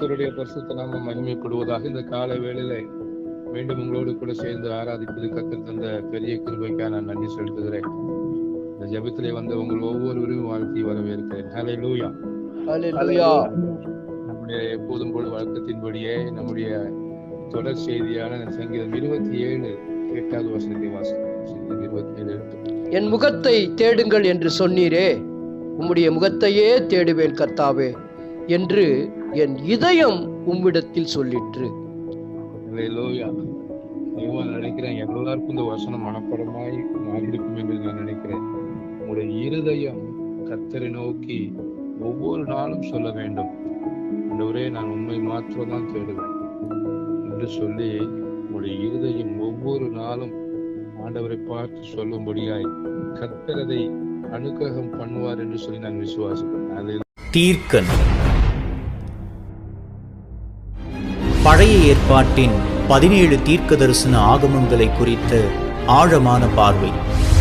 கர்த்தருடைய பரிசுத்த நாமம் மகிமைப்படுவதாக. இந்த காலை வேளையில மீண்டும் உங்களோடு கூட சேர்ந்து ஆராதிப்பது கர்த்தர் தந்த பெரிய கிருபைக்காக நான் நன்றி செலுத்துகிறேன். இந்த ஜெபத்திலே வந்த உங்கள் ஒவ்வொருவரையும் வாழ்த்தி வரவேற்கிறேன். ஹல்லேலூயா. ஹல்லேலூயா. நம்முடைய எப்போதும் போல வழக்கத்தின்படியே நம்முடைய தொடர் செய்தியான சங்கீதம் 27 8வது வசனத்தை வாசிக்கிறோம். சங்கீதம் 27 என் முகத்தை தேடுங்கள் என்று சொன்னீரே, உம்முடைய முகத்தையே தேடுவேன் கர்த்தாவே என்று என் இதயம் உம்மிடத்தில் சொல்லிற்று. ஹல்லேலூயா. நான் நினைக்கிறேன் எல்லாருக்கும் இந்த வசனம் மனப்படமாய் மாறியிருக்கும் என்று நான் நினைக்கிறேன். உங்களுடைய இருதயம் கர்த்தரை நோக்கி ஒவ்வொரு நாளும் சொல்ல வேண்டும், ஆண்டவரே நான் உண்மை மாத்திரம்தான் தேடுவேன் என்று சொல்லி உங்களுடைய இருதயம் ஒவ்வொரு நாளும் ஆண்டவரை பார்த்து சொல்லும்படியாய் கர்த்தரதை அனுக்கிரகம் பண்ணுவார் என்று சொல்லி நான் விசுவாசிக்கிறேன். தீர்க்கன் பழைய ஏற்பாட்டின் 17 தீர்க்க தரிசன ஆகமங்களை குறித்த ஆழமான பார்வை.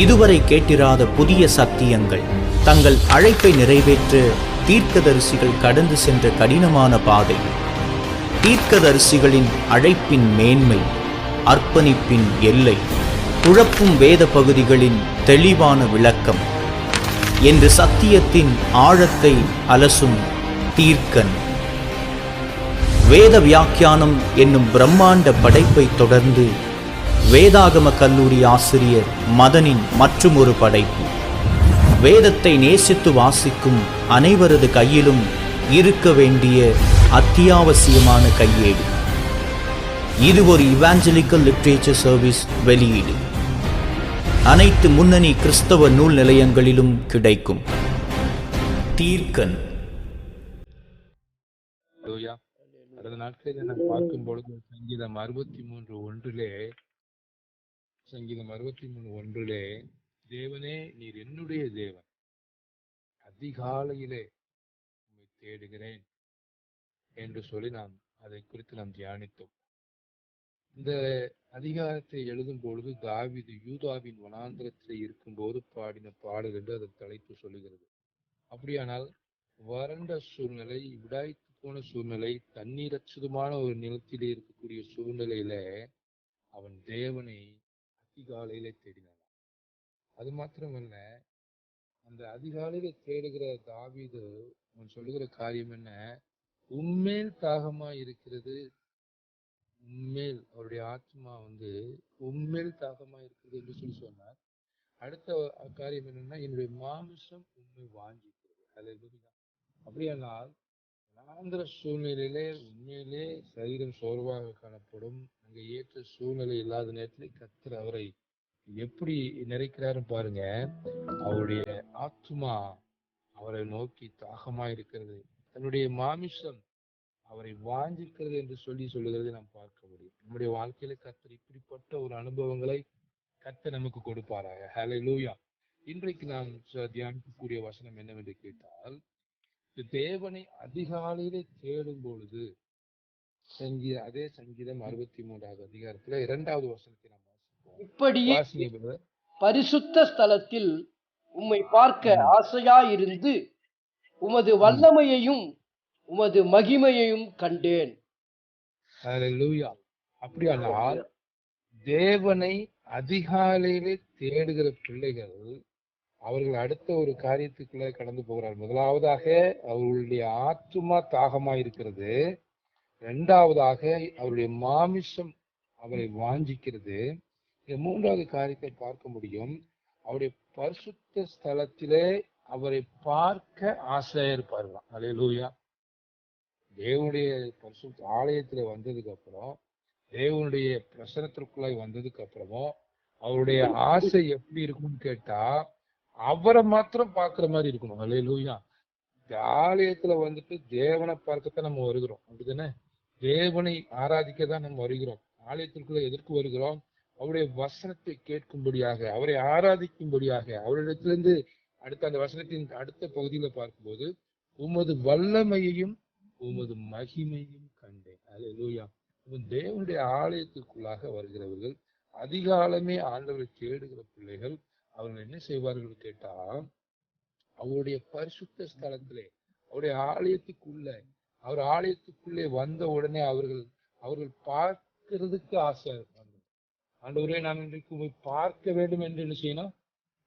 இதுவரை கேட்டிராத புதிய சத்தியங்கள். தங்கள் அழைப்பை நிறைவேற்ற தீர்க்கதரிசிகள் கடந்து சென்ற கடினமான பாதை. தீர்க்கதரிசிகளின் அழைப்பின் மேன்மை, அர்ப்பணிப்பின் எல்லை, குழப்பும் வேத பகுதிகளின் தெளிவான விளக்கம் என்று சத்தியத்தின் ஆழத்தை அலசும் தீர்க்கன். வேத வியாக்கியானம் என்னும் பிரம்மாண்ட படைப்பை தொடர்ந்து வேதாகம கல்லூரி ஆசிரியர் மதனின் மற்றும் ஒரு படைப்பு. வேதத்தை நேசித்து வாசிக்கும் அனைவரது கையிலும் இருக்க வேண்டிய அத்தியாவசியமான கையேடு. இது ஒரு இவாஞ்சலிக்கல் லிட்ரேச்சர் சர்வீஸ் வெளியீடு. அனைத்து முன்னணி கிறிஸ்தவ நூல் நிலையங்களிலும் கிடைக்கும். தீர்க்கன். கடந்த நாட்களில் நான் பார்க்கும் பொழுது சங்கீதம் 63:1 தேவனே நீர் என்னுடைய தேவன், அதிகாலையிலே உம்மை தேடுகிறேன் என்று சொல்லி நாம் அதை குறித்து நாம் தியானித்தோம். இந்த அதிகாரத்தை எழுதும் பொழுது தாவீது யூதாவின் வனாந்திரத்தில் இருக்கும்போது பாடின பாடல் என்று அதன் தலைப்பு சொல்லுகிறது. அப்படியானால் வறண்ட சூழ்நிலை, விடாய்த்து போன சூழ்நிலை, தண்ணீரற்றதுமான ஒரு நிலத்திலே இருக்கக்கூடிய சூழ்நிலையில அவன் தேவனை அதிகாலையிலே தேடினான். அது மாத்திரமல்ல, அந்த அதிகாலையில தேடுகிற தாவீது அவன் சொல்லுகிற காரியம் என்ன? உம்மேல் தாகமா இருக்கிறது, உம்மேல், அவருடைய ஆத்மா உம்மேல் தாகமா இருக்கிறது என்று சொல்லி சொன்னார். அடுத்த காரியம் என்னன்னா, என்னுடைய மாமிசம் உண்மை வாங்கிக்கிறது. ஹல்லேலூயா. அப்படியானால் வனாந்திர சூழ்நிலையிலே உண்மையிலே சரீரம் சோர்வாக காணப்படும், அங்கே ஏற்ற சூழ்நிலை இல்லாத நேரத்திலே கர்த்தர் அவரை எப்படி நிறைக்கிறாருன்னு பாருங்க. அவருடைய ஆத்மா அவரை நோக்கி தாகமா இருக்கிறது, தன்னுடைய மாமிசம் அவரை வாஞ்சிக்கிறது என்று சொல்லுகிறதை நாம் பார்க்க முடியும். நம்முடைய வாழ்க்கையில கர்த்தர் இப்படிப்பட்ட ஒரு அனுபவங்களை கர்த்தர் நமக்கு கொடுப்பாராக. ஹல்லேலூயா. இன்றைக்கு நாம் தியானிக்கக்கூடிய வசனம் என்னவென்று கேட்டால், தேவனை அதிகாலையிலே தேடும் பொழுது அதே சங்கீதம் 63வது அதிகாரத்துல 2வது வசனத்தை நாம் வாசிப்போம். இப்படியே பரிசுத்த ஸ்தலத்தில் உம்மை பார்க்க ஆசையாயிருந்து உமது வல்லமையையும் உமது மகிமையையும் கண்டேன். ஹல்லேலூயா. அப்படியானால் தேவனை அதிகாலையிலே தேடுகிற பிள்ளைகள் அவர்கள் அடுத்த ஒரு காரியத்துக்குள்ள கடந்து போகிறார். முதலாவதாக அவர்களுடைய ஆத்துமா தாகமா இருக்கிறது, இரண்டாவதாக அவருடைய மாமிசம் அவரை வாஞ்சிக்கிறது. மூன்றாவது காரியத்தை பார்க்க முடியும், அவருடைய பரிசுத்த ஸ்தலத்திலே அவரை பார்க்க ஆசையா இருப்பார்களாம். ஹல்லேலூயா. தேவனுடைய பரிசுத்த ஆலயத்துல வந்ததுக்கு அப்புறம், தேவனுடைய பிரசனத்திற்குள்ளாய் வந்ததுக்கு அப்புறமும் அவருடைய ஆசை எப்படி இருக்கும்னு கேட்டா, அவரை மாத்திரம் பார்க்கிற மாதிரி இருக்கணும். ஹல்லேலூயா. இந்த ஆலயத்துல தேவனை பார்க்கத்தான் நம்ம வருகிறோம், அப்படிதானே? தேவனை ஆராதிக்கதான் நம்ம வருகிறோம். ஆலயத்திற்குள்ள எதற்கு வருகிறோம்? அவருடைய வசனத்தை கேட்கும்படியாக, அவரை ஆராதிக்கும்படியாக. அவரிடத்திலிருந்து அடுத்த அந்த வசனத்தின் அடுத்த பகுதியில பார்க்கும்போது, உமது வல்லமையையும் உமது மகிமையும் கண்டேன். ஹல்லேலூயா. தேவனுடைய ஆலயத்திற்குள்ளாக வருகிறவர்கள், அதிகாலமே ஆண்டவரை தேடுகிற பிள்ளைகள், அவர்கள் என்ன செய்வார்கள் கேட்டா, அவருடைய பரிசுத்த ஸ்தலத்திலே, அவருடைய ஆலயத்துக்குள்ள அவர் ஆலயத்துக்குள்ளே வந்த உடனே அவர்கள் பார்க்கிறதுக்கு ஆசை. ஆண்டவரே, நான் இன்றைக்கு உங்களை பார்க்க வேண்டும் என்று என்ன செய்யணும்?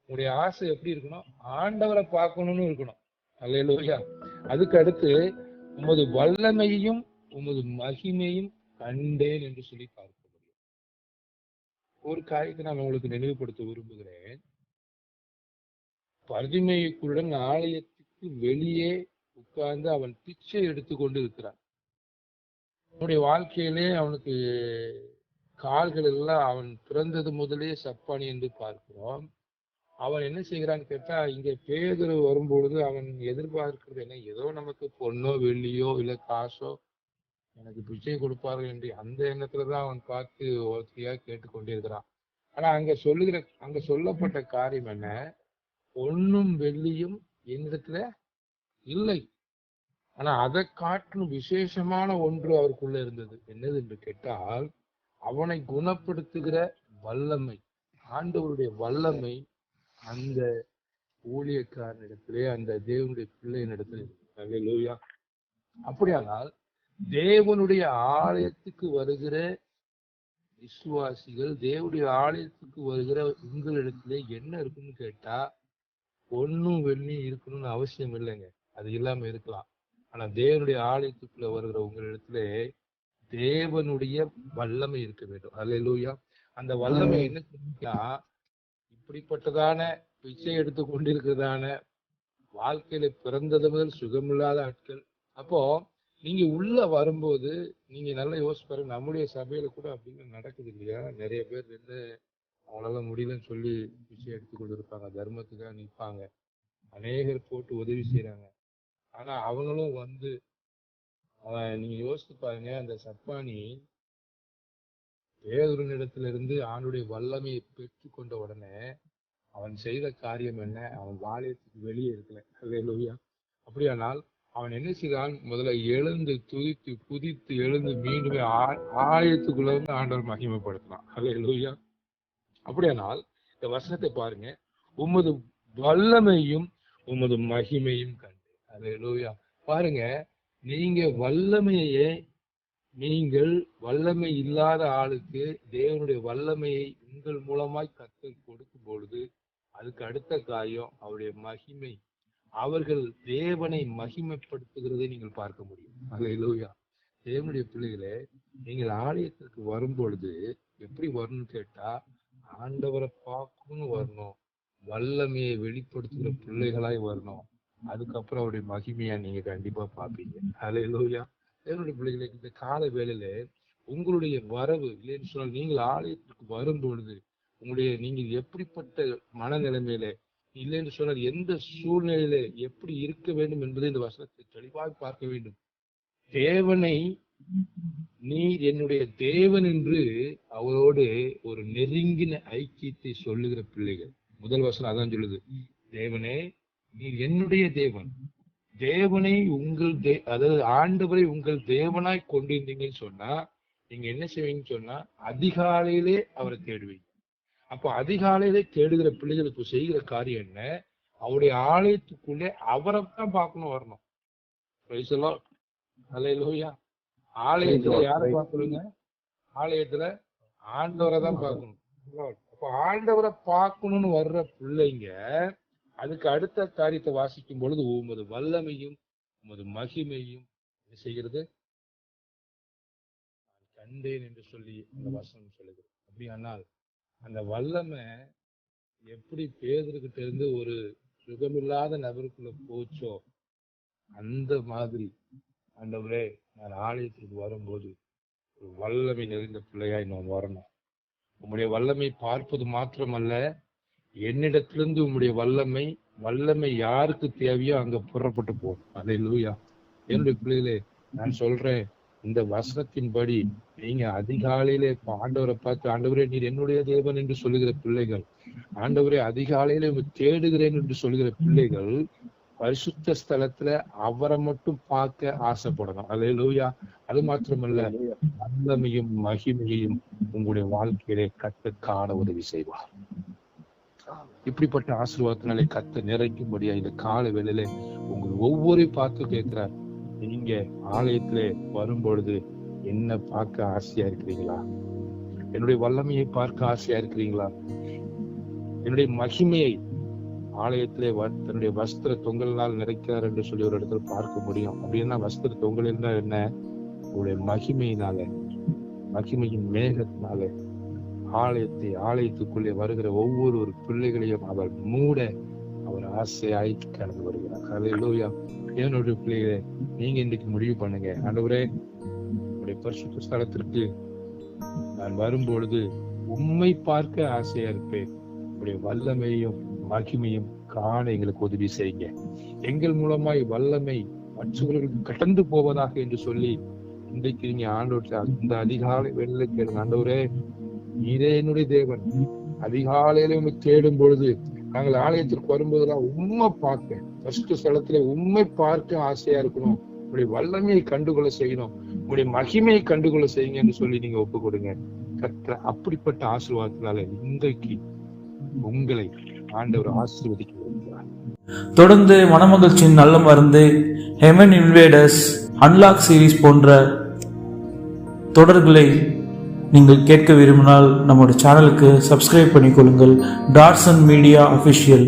உங்களுடைய ஆசை எப்படி இருக்கணும்? ஆண்டவரை பார்க்கணும்னு இருக்கணும். அல்லேலூயா. அதுக்கு அடுத்து உமது வல்லமையையும் உமது மகிமையும் கண்டேன் என்று சொல்லி பார்க்க முடியும். ஒரு காரியத்தை நான் உங்களுக்கு நினைவுபடுத்த விரும்புகிறேன். பரிமேயுக்குடன் ஆலயத்துக்கு வெளியே உட்கார்ந்து அவன் பிச்சை எடுத்துக்கொண்டு இருக்கிறான். அவனுடைய வாழ்க்கையிலே அவனுக்கு கால்கள் எல்லாம், அவன் பிறந்தது முதலே சப்பானி என்று பார்க்கிறோம். அவன் என்ன செய்கிறான்னு கேட்டா, இங்க பேதுரு வரும்பொழுது அவன் எதிர்பார்க்கிறது என்ன? ஏதோ நமக்கு பொண்ணோ வெள்ளியோ இல்ல காசோ எனக்கு பிச்சை கொடுப்பார்கள் என்று அந்த எண்ணத்துலதான் அவன் பார்த்து ஒருத்தியா கேட்டுக்கொண்டே இருக்கிறான். ஆனா அங்க சொல்லப்பட்ட காரியம் என்ன? பொன்னும் வெள்ளியும் என்னிடத்துல இல்லை. ஆனா அதை காட்டிலும் விசேஷமான ஒன்று அவருக்குள்ள இருந்தது. என்னது என்று கேட்டால், அவனை குணப்படுத்துகிற வல்லமை, ஆண்டவருடைய வல்லமை அந்த ஊழியக்காரனிடத்திலே, அந்த தேவனுடைய பிள்ளையினிடத்திலே. அல்லேலூயா. அப்படியானால் தேவனுடைய ஆலயத்துக்கு வருகிற விசுவாசிகள், தேவனுடைய ஆலயத்துக்கு வருகிற உங்களிடத்திலே என்ன இருக்குன்னு கேட்டா, பொன்னும் வெள்ளியும் இருக்கணும்னு அவசியம் இல்லைங்க. அது இல்லாம இருக்கலாம். ஆனா தேவனுடைய ஆலயத்துக்குள்ள வருகிற உங்களிடத்துல தேவனுடைய வல்லமை இருக்க வேண்டும். அல்லேலூயா. அந்த வல்லமை என்ன சொல்லிட்டா, இப்படிப்பட்டதான பிச்சை எடுத்து கொண்டிருக்கிறதான வாழ்க்கையில பிறந்தது முதல் சுகமில்லாத ஆட்கள். அப்போ நீங்க உள்ள வரும்போது நீங்க நல்லா யோசிச்சு பாருங்க. நம்முடைய சபையில கூட அப்படின்னு நடக்குது இல்லையா? நிறைய பேர் நின்று அவங்களால முடியலன்னு சொல்லி பிச்சை எடுத்து கொண்டு இருப்பாங்க, தர்மத்துக்காக நிற்பாங்க, அநேகர் போட்டு உதவி செய்யறாங்க. ஆனா அவங்களும் வந்து நீங்க யோசித்து பாருங்க, அந்த சப்பானி பேதுருவினிடத்திலிருந்து ஆண்டுடைய வல்லமையை பெற்று கொண்ட உடனே அவன் செய்த காரியம் என்ன? அவன் ஆலயத்துக்கு வெளியே இருக்கல. அல்லேலூயா. அப்படியானால் அவன் என்ன செய்தான்? முதல்ல எழுந்து துதித்து குதித்து எழுந்து மீண்டும் ஆலயத்துக்குள்ள வந்து ஆண்டவர் மகிமைப்படுத்தினான். அல்லேலூயா. அப்படியானால் இந்த வசனத்தை பாருங்க. உமது வல்லமையும் உமது மகிமையும் கண்டு. அல்லேலூயா. பாருங்க, நீங்க வல்லமை இல்லாத ஆளுக்கு தேவனுடைய வல்லமையை உங்கள் மூலமாய் கர்த்தர் கொடுக்கும் பொழுது அதுக்கு அடுத்த காரியம் அவருடைய மகிமை. அவர்கள் தேவனை மகிமைப்படுத்துகிறதை நீங்கள் பார்க்க முடியும். அல்லேலூயா. தேவனுடைய பிள்ளைகளே, நீங்கள் ஆலயத்திற்கு வரும் பொழுது எப்படி வரணும்னு கேட்டா, ஆண்டவரை பார்க்கணும்னு வரணும், வல்லமையை வெளிப்படுத்துகிற பிள்ளைகளாய் வரணும். அதுக்கப்புறம் அவருடைய மகிமையா நீங்க கண்டிப்பா பார்ப்பீங்க. அல்லேலூயா. தேவனுடைய பிள்ளைகளை, இந்த கால வேளையில உங்களுடைய வரவு இல்லைன்னு சொன்னால், நீங்கள் ஆலயத்திற்கு வரும் பொழுது நீங்கள் எப்படிப்பட்ட மனநிலைமையில இல்லைன்னு சொன்னால், எந்த சூழ்நிலையில எப்படி இருக்க வேண்டும் என்பதை இந்த வசனத்தை தெளிவாக பார்க்க வேண்டும். தேவனை, நீர் என்னுடைய தேவன் என்று அவரோடு ஒரு நெருங்கின ஐக்கியத்தை சொல்லுகிற பிள்ளைகள். முதல் வசனம் அதான் சொல்லுது. தேவனே, நீர் என்னுடைய தேவன். தேவனை அதாவது ஆண்டவரை உங்கள் தேவனாய் கொண்டிருந்தீங்கன்னு சொன்னா நீங்க என்ன செய்வீங்கன்னு சொன்னா, அதிகாலையிலே அவரை தேடுவீங்க. அப்போ அதிகாலையிலே தேடுகிற பிள்ளைகளுக்கு செய்கிற காரியம் என்ன? அவருடைய ஆலயத்துக்குள்ளே அவரைத்தான் பார்க்கணும், வரணும். அல்லேலூயா. ஆலயத்துல யாரை பார்க்கணுங்க? ஆலயத்துல ஆண்டவரை தான் பார்க்கணும். அப்போ ஆண்டவரை பார்க்கணும்னு வர்ற பிள்ளைங்க அதுக்கு அடுத்த காரியத்தை வாசிக்கும் பொழுது, உமது வல்லமையும் உமது மகிமையும் என்ன செய்கிறது? கண்டேன் என்று சொல்லி அந்த வசனம் சொல்லுகிறது. அப்படியானால் அந்த வல்லமை எப்படி பேதுருக்கிட்ட இருந்து ஒரு சுகமில்லாத நபருக்குள்ள போச்சோ, அந்த மாதிரி ஆண்டவரே, நான் ஆலயத்திற்கு வரும்போது ஒரு வல்லமை நிறைந்த பிள்ளையாய் நான் வரணும். உம்முடைய வல்லமை பார்ப்பது மாத்திரமல்ல, என்னிடத்திலிருந்து உம்முடைய வல்லமை யாருக்கு தேவையோ அங்க புறப்பட்டு போகும். அல்லேலூயா. என்னுடைய பிள்ளைகளே, நான் சொல்றேன், இந்த வசனத்தின்படி நீங்க அதிகாலையிலே ஆண்டவரை பார்த்து, ஆண்டவரே நீர் என்னுடைய தேவன் என்று சொல்லுகிற பிள்ளைகள், ஆண்டவரே அதிகாலையிலே தேடுகிறேன் என்று சொல்லுகிற பிள்ளைகள் பரிசுத்த ஸ்தலத்துல அவரை மட்டும் பார்க்க ஆசைப்படணும். அல்லேலூயா. அது மாத்திரமல்ல, வல்லமையும் மகிமையையும் உங்களுடைய வாழ்க்கையிலே கர்த்தர் காண உதவி செய்வார். இப்படிப்பட்ட ஆசீர்வாதத்தினாலே கர்த்தர் நிறைக்கும்படியா இந்த கால வேளையிலே உங்கள் ஒவ்வொரு பார்த்து கேட்கிறார். நீங்க ஆலயத்திலே வரும்பொழுது என்ன பார்க்க ஆசையா இருக்கிறீங்களா? என்னுடைய வல்லமையை பார்க்க ஆசையா இருக்கிறீங்களா? என்னுடைய மகிமையை ஆலயத்திலே தன்னுடைய வஸ்திர தொங்கலினால் நிறைக்கிறார் என்று சொல்லி ஒரு இடத்துல பார்க்க முடியும். அப்படின்னா வஸ்திர தொங்கல் என்றால் என்ன? உங்களுடைய மகிமையினால, மகிமையின் மேகத்தினால ஆலயத்துக்குள்ளே வருகிற ஒவ்வொரு பிள்ளைகளையும் அவர் மூட அவர் ஆசையாய் கடந்து வருகிறார். ஹல்லேலூயா. என்னுடைய பிள்ளைகளே, நீங்க இன்னைக்கு முடிவு பண்ணுங்க, ஆண்டவரே உங்களுடைய பரிசுத்த ஸ்தலத்திற்கு நான் வரும்பொழுது உம்மை பார்க்க ஆசையா இருப்பேன். உங்களுடைய வல்லமையும் மகிமையும் காண எங்களுக்கு உதவி செய்யுங்க. எங்கள் மூலமாய் வல்லமை மற்றவர்களுக்கு கடந்து போவதாக என்று சொல்லி இன்றைக்கு நீங்க ஆண்டவர் இந்த அதிகாலை வெளியில கேளுங்க. ஆண்டவரே, நீரே என்னுடைய தேவன். அதிகாலையில உண்மை தேடும் பொழுது நாங்கள் ஆலயத்திற்கு வரும்போதெல்லாம் உண்மை பார்க்க, பரிசுத்த ஸ்தலத்திலே உண்மை பார்க்க ஆசையா இருக்கணும். உங்களுடைய வல்லமையை கண்டுகொள்ள செய்யணும், உங்களுடைய மகிமையை கண்டுகொள்ள செய்யுங்க என்று சொல்லி நீங்க ஒப்பு கொடுங்க. அப்படிப்பட்ட ஆசீர்வாதத்தினால இன்றைக்கு உங்களை ஆண்டவர் ஆசீர்வதிக்க விரும்புகிறார். தொடர்ந்து மனமகிழ்ச்சியின் நல்ல மருந்து, ஹெவன் இன்வேடர்ஸ், அன்லாக் சீரீஸ் போன்ற தொடர்களை நீங்கள் கேட்க விரும்பினால் நம்முடைய சேனலுக்கு சப்ஸ்கிரைப் பண்ணிக்கொள்ளுங்கள். Datson media official.